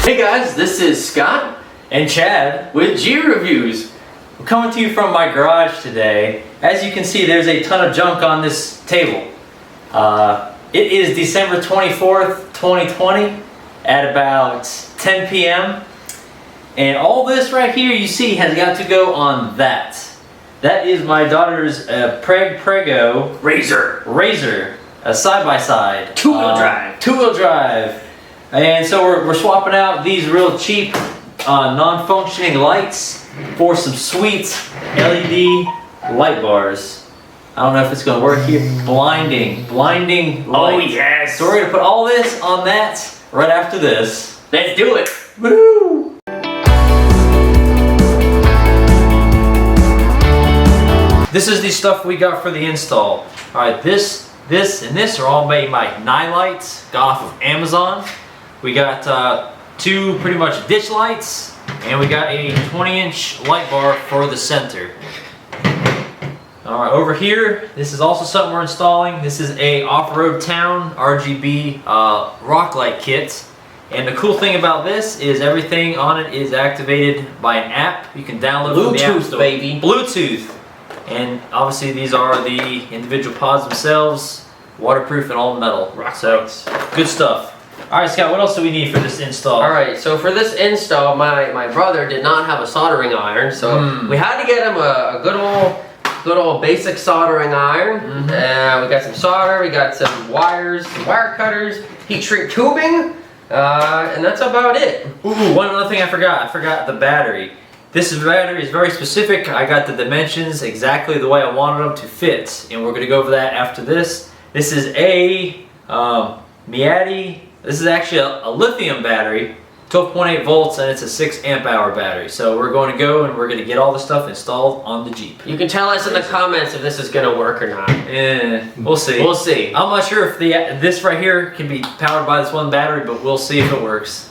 Hey guys, this is Scott and Chad with G Reviews. I'm coming to you from my garage today. As you can see, there's a ton of junk on this table. It is December 24th, 2020 at about 10 p.m. And all this right here you see has got to go on that. That is my daughter's Prego Razor, a side-by-side. Two-wheel drive. Two-wheel drive. And so we're swapping out these real cheap non-functioning lights for some sweet LED light bars. I don't know if it's going to work here. Blinding light. Oh yes. So we're going to put all this on that right after this. Let's do it. Woo! This is the stuff we got for the install. Alright, this, and this are all made by Nightlights, got off of Amazon. We got two pretty much ditch lights, and we got a 20-inch light bar for the center. Alright, over here, this is also something we're installing. This is a Off-Road Town RGB rock light kit. And the cool thing about this is everything on it is activated by an app. You can download from the App Bluetooth, Store. baby. Bluetooth. And obviously these are the individual pods themselves, waterproof and all metal. So, good stuff. Alright Scott, what else do we need for this install? Alright, so for this install, my brother did not have a soldering iron, so we had to get him a good old basic soldering iron. We got some solder, we got some wires, some wire cutters, heat shrink tubing, and that's about it. Ooh, one other thing I forgot the battery. This battery is very specific. I got the dimensions exactly the way I wanted them to fit, and we're going to go over that after this. This is a Miati. This is actually a lithium battery, 12.8 volts, and it's a 6 amp hour battery. So we're going to go and we're going to get all the stuff installed on the Jeep. You can tell us in the comments if this is going to work or not. We'll see. We'll see. I'm not sure if this right here can be powered by this one battery, but we'll see if it works.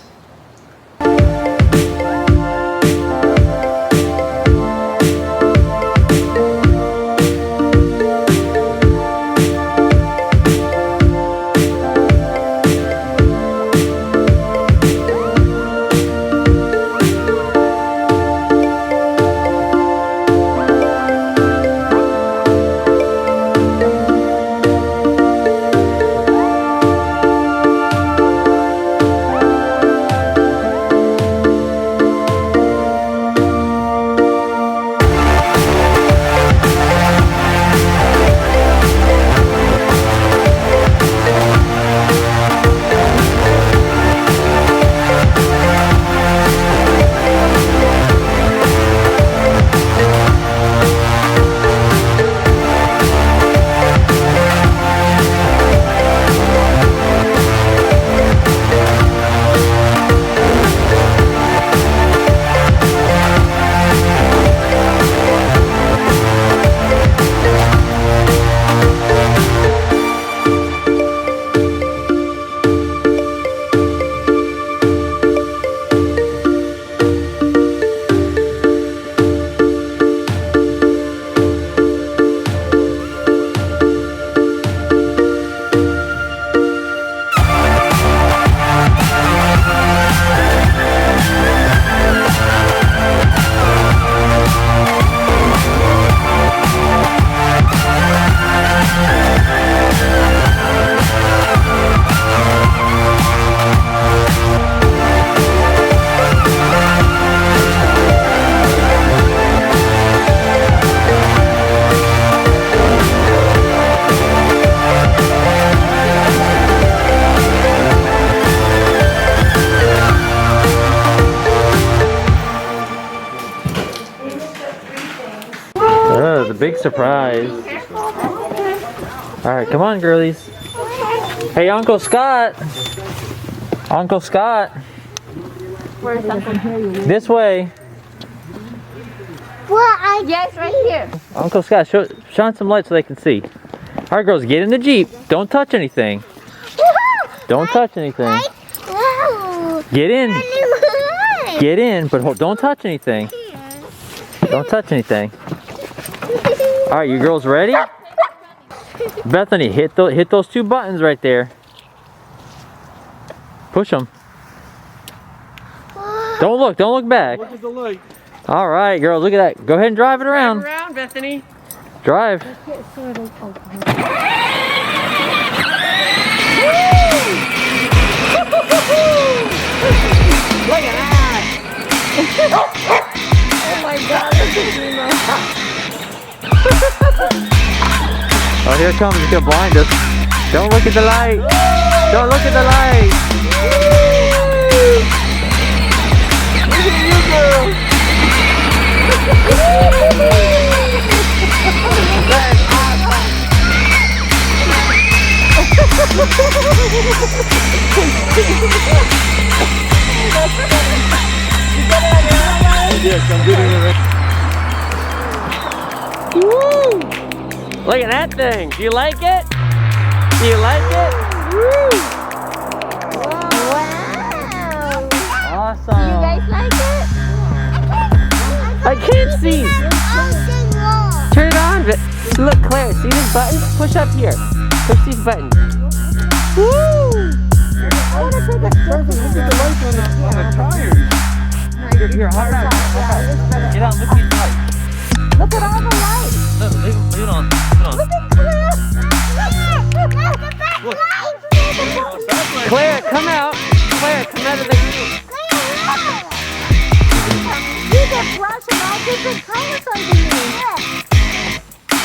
The big surprise. Alright, come on, girlies. Hey, Uncle Scott. Uncle Scott. Where's Uncle? This way. Well, yes, right here. Uncle Scott, shine some light so they can see. Alright, girls, get in the Jeep. Don't touch anything. Don't touch anything. Get in. Get in, but don't touch anything. Don't touch anything. Alright, you girls ready? Bethany, hit those two buttons right there. Push them. Don't look back. Look at the light. All right, girl, look at that. Go ahead and drive it around. Drive around, Bethany. Drive. Look at that! Oh my god, look at Nemo. Oh, here it comes. It's gonna blind us. Don't look at the light. Don't look at the light. Look at you, girl. Yes, I'm getting it. Woo! Look at that thing. Do you like it? Do you like it? Woo! Wow. Awesome. You guys like it? I can't see. Turn it on. Look, Claire, see these buttons? Push up here. Push these buttons. Woo! I want to put the Look at the lights on the tires. Here, hop out. Get out, look at these lights. Look at all the lights. No, leave it on. Leave it on. Look at Claire. Look. Claire, come out. Claire, come out of the group. See the flash and all different colors underneath.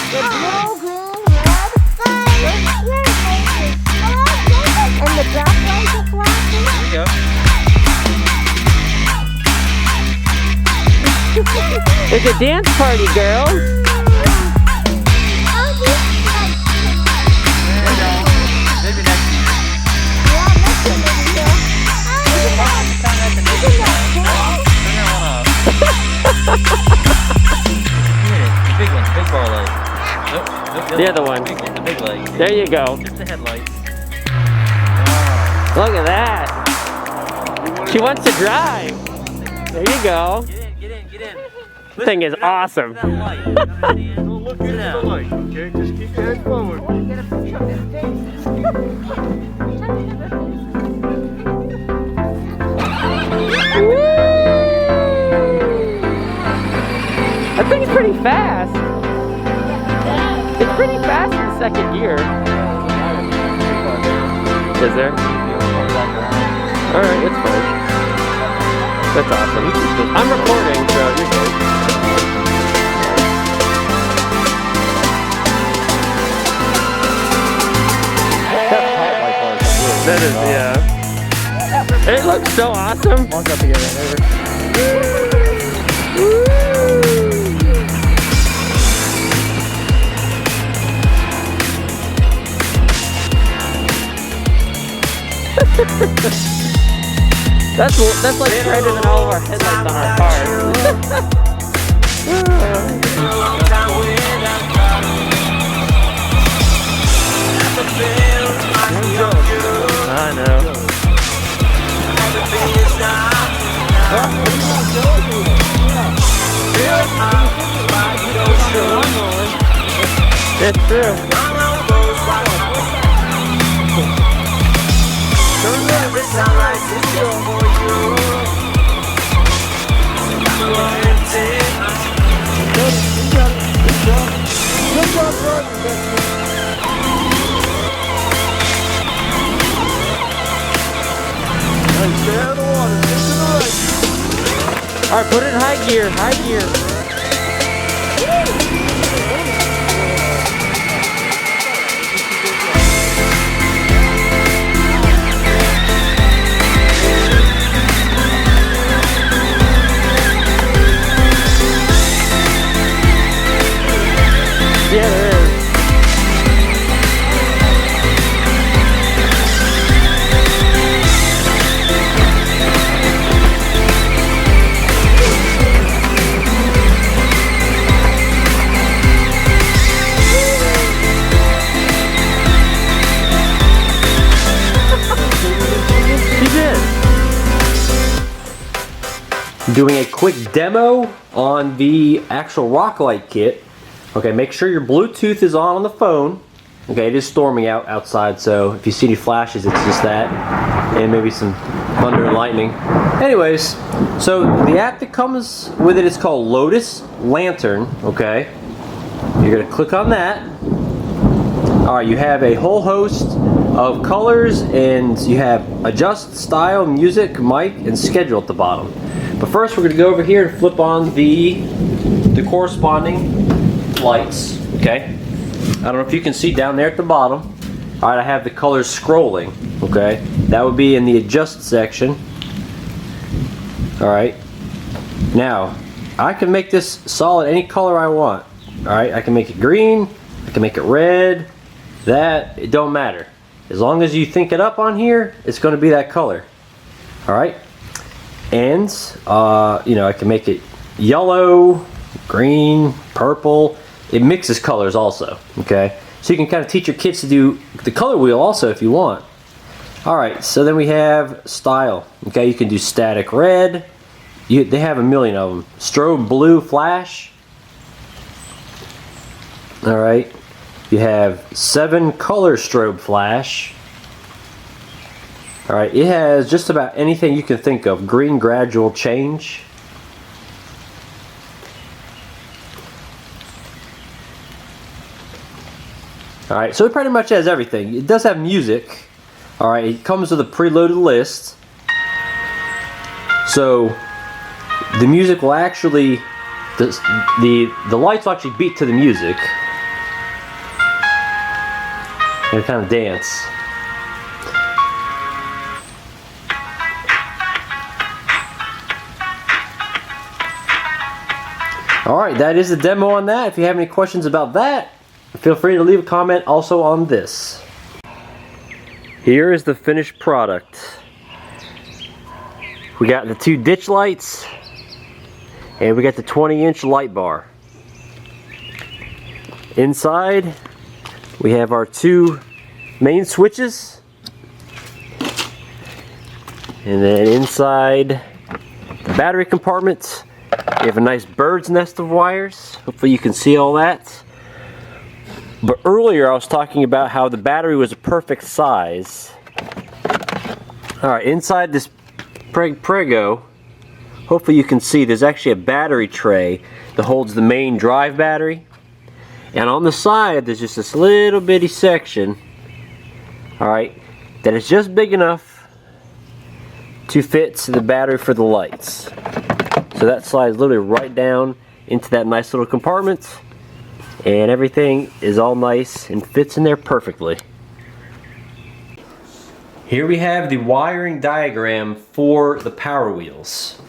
The blue, green, red. And the black lights are flashing. There you go. It's a dance party, girls. Maybe next year. The big one, the big bar light. Nope, The other one. The big one, the big light. There you go. Just the headlights. Look at that. She wants to drive. There you go. Get in. This thing is awesome. Don't look into the light, okay? Just keep your head forward. That thing's pretty fast. It's pretty fast in the second gear. Is there? Alright, it's fine. That's awesome. I'm recording, so you're good. That is, yeah. It looks so awesome. Walk up together. That's like brighter than all of our headlights on our cars. I know. It's true. Alright, put it in high gear, high gear. Yeah, there is. Doing a quick demo on the actual Rocklight kit. Okay, make sure your Bluetooth is on the phone. Okay, it is storming outside, so if you see any flashes, it's just that, and maybe some thunder and lightning. Anyways, so the app that comes with it is called Lotus Lantern. Okay, you're gonna click on that. All right, you have a whole host of colors, and you have adjust, style, music, mic, and schedule at the bottom. But first, we're gonna go over here and flip on the corresponding lights. Okay. I don't know if you can see down there at the bottom. All right, I have the colors scrolling. Okay, that would be in the adjust section. All right. Now, I can make this solid any color I want. All right, I can make it green. I can make it red. That, it don't matter. As long as you think it up on here, it's going to be that color. All right. And you know, I can make it yellow, green, purple. It mixes colors also, okay? So you can kind of teach your kids to do the color wheel also if you want. All right, so then we have style, okay? You can do static red. They have a million of them. Strobe blue flash. All right, you have 7 color strobe flash. All right, it has just about anything you can think of. Green gradual change. Alright, so it pretty much has everything. It does have music. Alright, it comes with a preloaded list. So the music will actually, the lights will actually beat to the music. And kind of dance. Alright, that is the demo on that. If you have any questions about that, feel free to leave a comment also on this. Here is the finished product. We got the 2 ditch lights, and we got the 20-inch light bar. Inside, we have our 2 main switches. And then inside the battery compartment, we have a nice bird's nest of wires. Hopefully you can see all that. But earlier I was talking about how the battery was a perfect size. Alright, inside this Prego, hopefully you can see there's actually a battery tray that holds the main drive battery. And on the side there's just this little bitty section, alright, that is just big enough to fit the battery for the lights. So that slides literally right down into that nice little compartment. And everything is all nice and fits in there perfectly. Here we have the wiring diagram for the Power Wheels.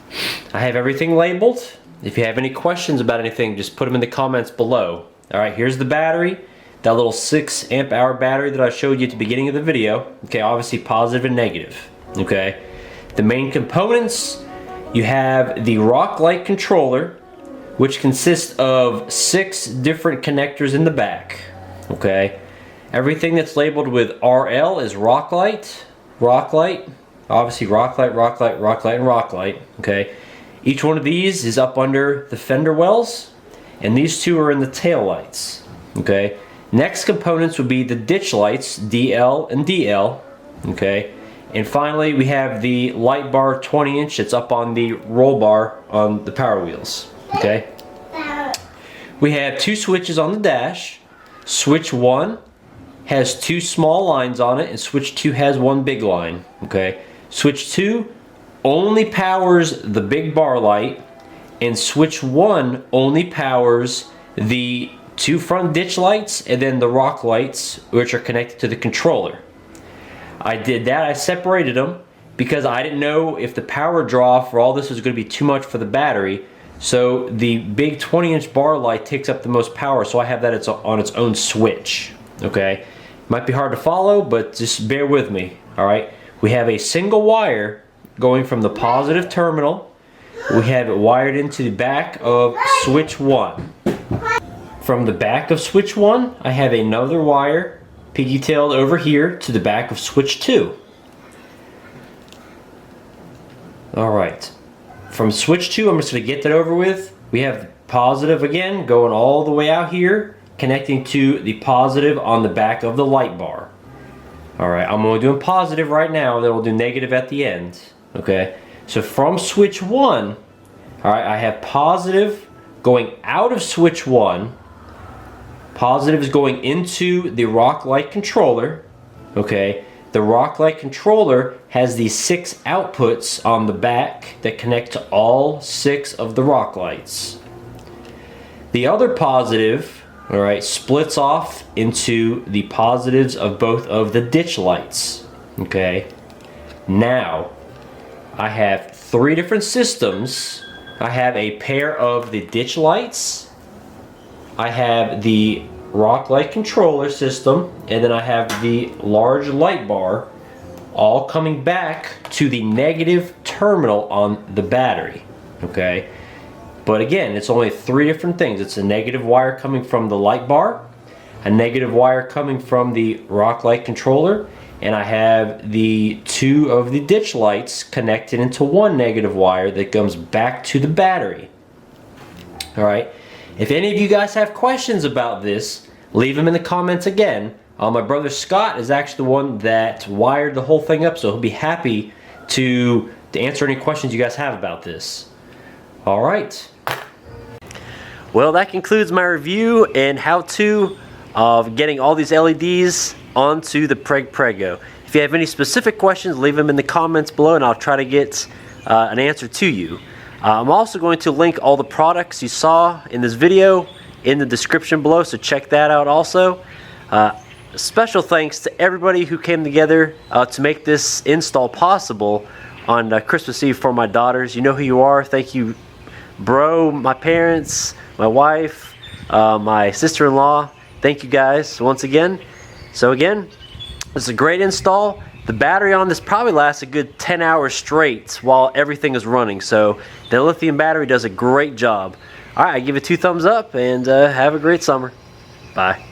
I have everything labeled. If you have any questions about anything, just put them in the comments below. Alright, here's the battery. That little 6 amp hour battery that I showed you at the beginning of the video. Okay, obviously positive and negative. Okay. The main components, you have the Rocklight controller, which consists of 6 different connectors in the back. Okay, everything that's labeled with RL is Rocklight, obviously Rocklight, and Rocklight. Okay, each one of these is up under the fender wells, and these 2 are in the tail lights. Okay, next components would be the ditch lights, DL and DL. Okay, and finally we have the light bar 20-inch that's up on the roll bar on the Power Wheels. Okay, we have 2 switches on the dash. Switch 1 has 2 small lines on it, and switch 2 has 1 big line. Okay, switch 2 only powers the big bar light, and switch 1 only powers the 2 front ditch lights and then the rock lights, which are connected to the controller. I did that. I separated them because I didn't know if the power draw for all this was going to be too much for the battery. So the big 20-inch bar light takes up the most power, so I have that on its own switch. Okay, might be hard to follow, but just bear with me. All right, we have a single wire going from the positive terminal. We have it wired into the back of switch 1. From the back of switch 1, I have another wire pigtailed over here to the back of switch 2. All right. From switch 2, I'm just going to get that over with. We have positive again going all the way out here connecting to the positive on the back of the light bar. Alright, I'm only doing positive right now, then we'll do negative at the end. Okay, so from switch 1, alright, I have positive going out of switch 1. Positive is going into the Rocklight controller. Okay, the Rocklight controller has these 6 outputs on the back that connect to all 6 of the Rocklights. The other positive, alright, splits off into the positives of both of the ditch lights. Okay, now I have 3 different systems. I have a pair of the ditch lights, I have the Rocklight controller system, and then I have the large light bar, all coming back to the negative terminal on the battery. Okay, but again, it's only 3 different things. It's a negative wire coming from the light bar, a negative wire coming from the Rocklight controller, and I have the 2 of the ditch lights connected into 1 negative wire that comes back to the battery. Alright, if any of you guys have questions about this, leave them in the comments again. My brother Scott is actually the one that wired the whole thing up, so he'll be happy to answer any questions you guys have about this. Alright. Well, that concludes my review and how-to of getting all these LEDs onto the Prego. If you have any specific questions, leave them in the comments below and I'll try to get an answer to you. I'm also going to link all the products you saw in this video in the description below, so check that out also. Special thanks to everybody who came together to make this install possible on Christmas Eve for my daughters. You know who you are. Thank you, bro, my parents, my wife, my sister-in-law. Thank you guys once again. So again, this is a great install. The battery on this probably lasts a good 10 hours straight while everything is running. So the lithium battery does a great job. Alright, I give it 2 thumbs up and have a great summer. Bye.